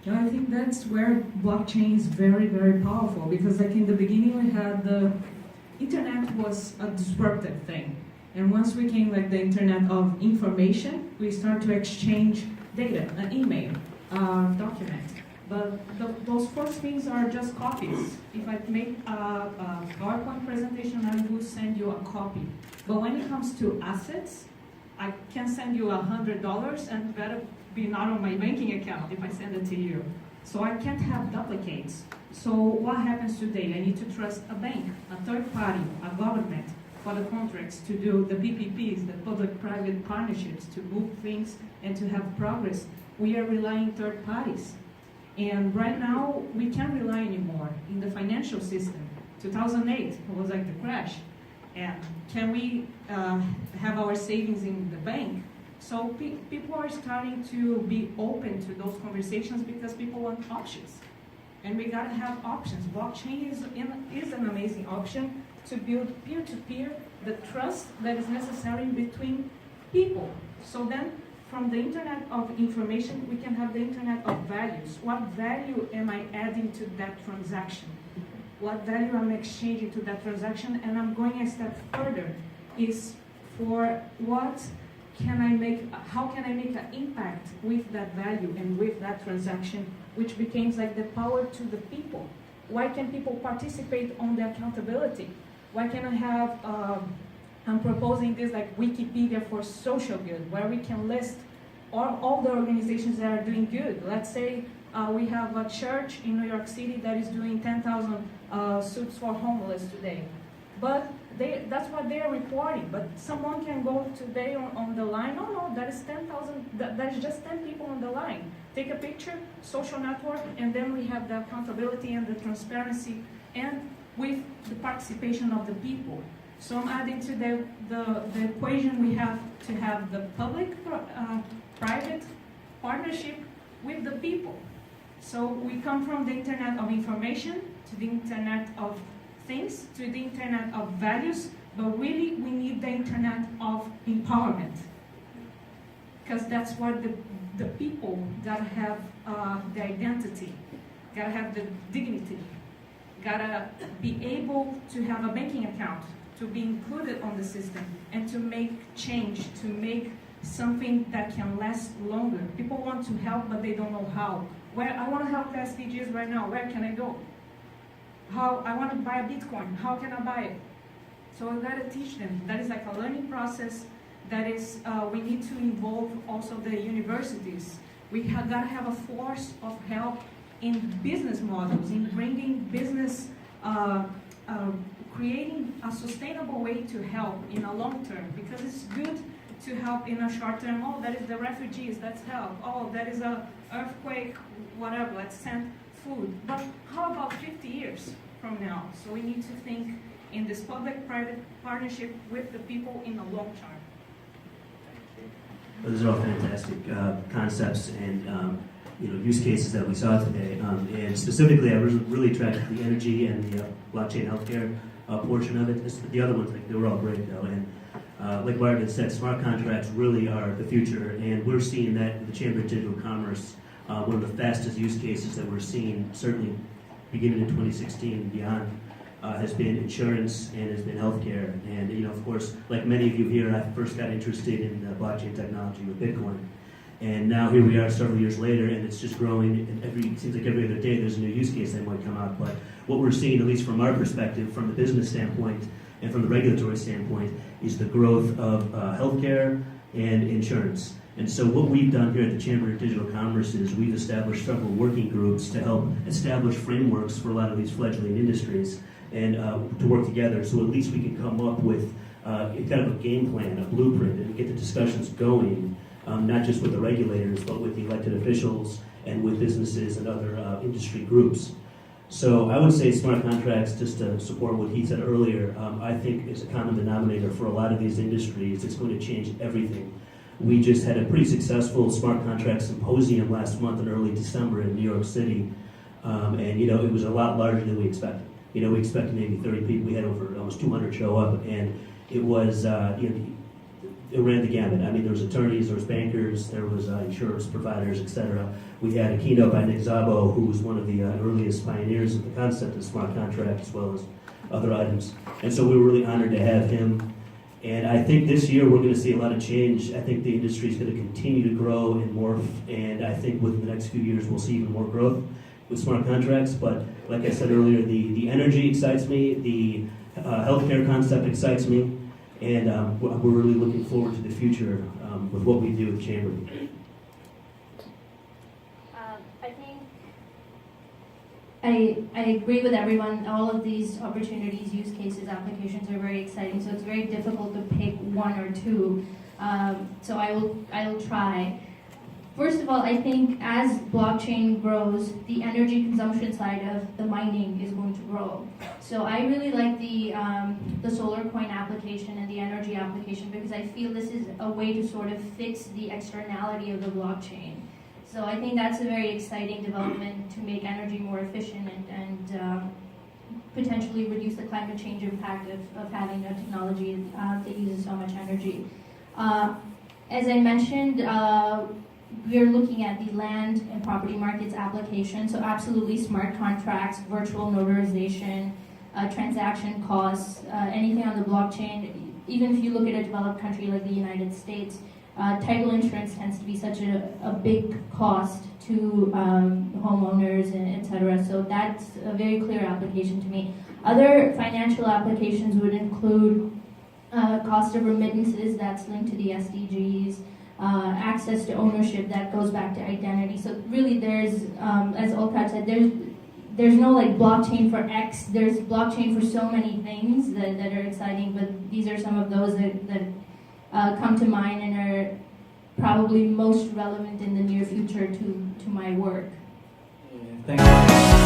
Yeah, I think that's where blockchain is very, very powerful, because like in the beginning we had the internet was a disruptive thing. And once we came like the internet of information, we start to exchange data, an email, document. But those first things are just copies. If I make a PowerPoint presentation, I will send you a copy. But when it comes to assets, I can send you $100 and better be not on my banking account if I send it to you. So I can't have duplicates. So what happens today? I need to trust a bank, a third party, a government for the contracts to do the PPPs, the public-private partnerships, to move things and to have progress. We are relying third parties. And right now, we can't rely anymore in the financial system. 2008 was like the crash. And can we have our savings in the bank? So people are starting to be open to those conversations because people want options. And we gotta have options. Blockchain is an amazing option to build peer-to-peer, the trust that is necessary between people. So then, from the internet of information, we can have the internet of values. What value am I adding to that transaction? What value I'm exchanging to that transaction? And I'm going a step further, is for what can I make, how can I make an impact with that value and with that transaction, which becomes like the power to the people. Why can people participate on the accountability? Why can I have, I'm proposing this like Wikipedia for social good, where we can list all the organizations that are doing good. Let's say we have a church in New York City that is doing 10,000 soups for homeless today. But that's what they are reporting. But someone can go today on the line, no, that is 10,000, that is just 10 people on the line. Take a picture, social network, and then we have the accountability and the transparency, and with the participation of the people. So I'm adding to the equation, we have to have the public-private partnership with the people. So we come from the internet of information to the internet of things, to the internet of values, but really we need the internet of empowerment. Because that's what the people gotta have the identity, gotta have the dignity, gotta be able to have a banking account, to be included on the system, and to make change, to make something that can last longer. People want to help, but they don't know how. Where I want to help the SDGs right now, where can I go? How I want to buy a Bitcoin, how can I buy it? So I gotta teach them. That is like a learning process. That is, we need to involve also the universities. We gotta have a force of help in business models, in bringing business, creating a sustainable way to help in a long term, because it's good to help in a short term. Oh, that is the refugees, let's help. Oh, that is a earthquake, whatever, let's send food. But how about 50 years from now? So we need to think in this public-private partnership with the people in the long term. Well, those are all fantastic concepts and use cases that we saw today. And specifically, I was really attracted to the energy and the blockchain healthcare portion of it. The other ones, they were all great though. And like Margaret said, smart contracts really are the future, and we're seeing that in the Chamber of Digital Commerce. One of the fastest use cases that we're seeing, certainly beginning in 2016 and beyond, has been insurance and has been healthcare. And of course, like many of you here, I first got interested in blockchain technology with Bitcoin. And now here we are several years later, and it's just growing. And it seems like every other day there's a new use case that might come out. But what we're seeing, at least from our perspective, from the business standpoint and from the regulatory standpoint, is the growth of healthcare and insurance. And so what we've done here at the Chamber of Digital Commerce is we've established several working groups to help establish frameworks for a lot of these fledgling industries and to work together. So at least we can come up with kind of a game plan, a blueprint, and get the discussions going. Not just with the regulators, but with the elected officials and with businesses and other industry groups. So I would say smart contracts, just to support what he said earlier, I think is a common denominator for a lot of these industries. It's going to change everything. We just had a pretty successful smart contract symposium last month in early December in New York City. And it was a lot larger than we expected. We expected maybe 30 people. We had over almost 200 show up, and it was, it ran the gamut. I mean, there was attorneys, there was bankers, there was insurance providers, etc. We had a keynote by Nick Szabo, who was one of the earliest pioneers of the concept of smart contract, as well as other items. And so we were really honored to have him. And I think this year we're going to see a lot of change. I think the industry is going to continue to grow and morph, and I think within the next few years we'll see even more growth with smart contracts. But like I said earlier, the energy excites me, the healthcare concept excites me, and we're really looking forward to the future with what we do at Chamber. I agree with everyone. All of these opportunities, use cases, applications are very exciting. So it's very difficult to pick one or two. So I will try. First of all, I think as blockchain grows, the energy consumption side of the mining is going to grow. So I really like the solar coin application and the energy application because I feel this is a way to sort of fix the externality of the blockchain. So I think that's a very exciting development to make energy more efficient and potentially reduce the climate change impact of having a technology that uses so much energy. As I mentioned, we're looking at the land and property markets application, so absolutely smart contracts, virtual notarization, transaction costs, anything on the blockchain. Even if you look at a developed country like the United States, title insurance tends to be such a big cost to homeowners and et cetera, so that's a very clear application to me. Other financial applications would include cost of remittances, that's linked to the SDGs, access to ownership, that goes back to identity. So really there's, as Oltac said, there's no like blockchain for X, there's blockchain for so many things that are exciting, but these are some of those that come to mind and are probably most relevant in the near future to my work. Thank you.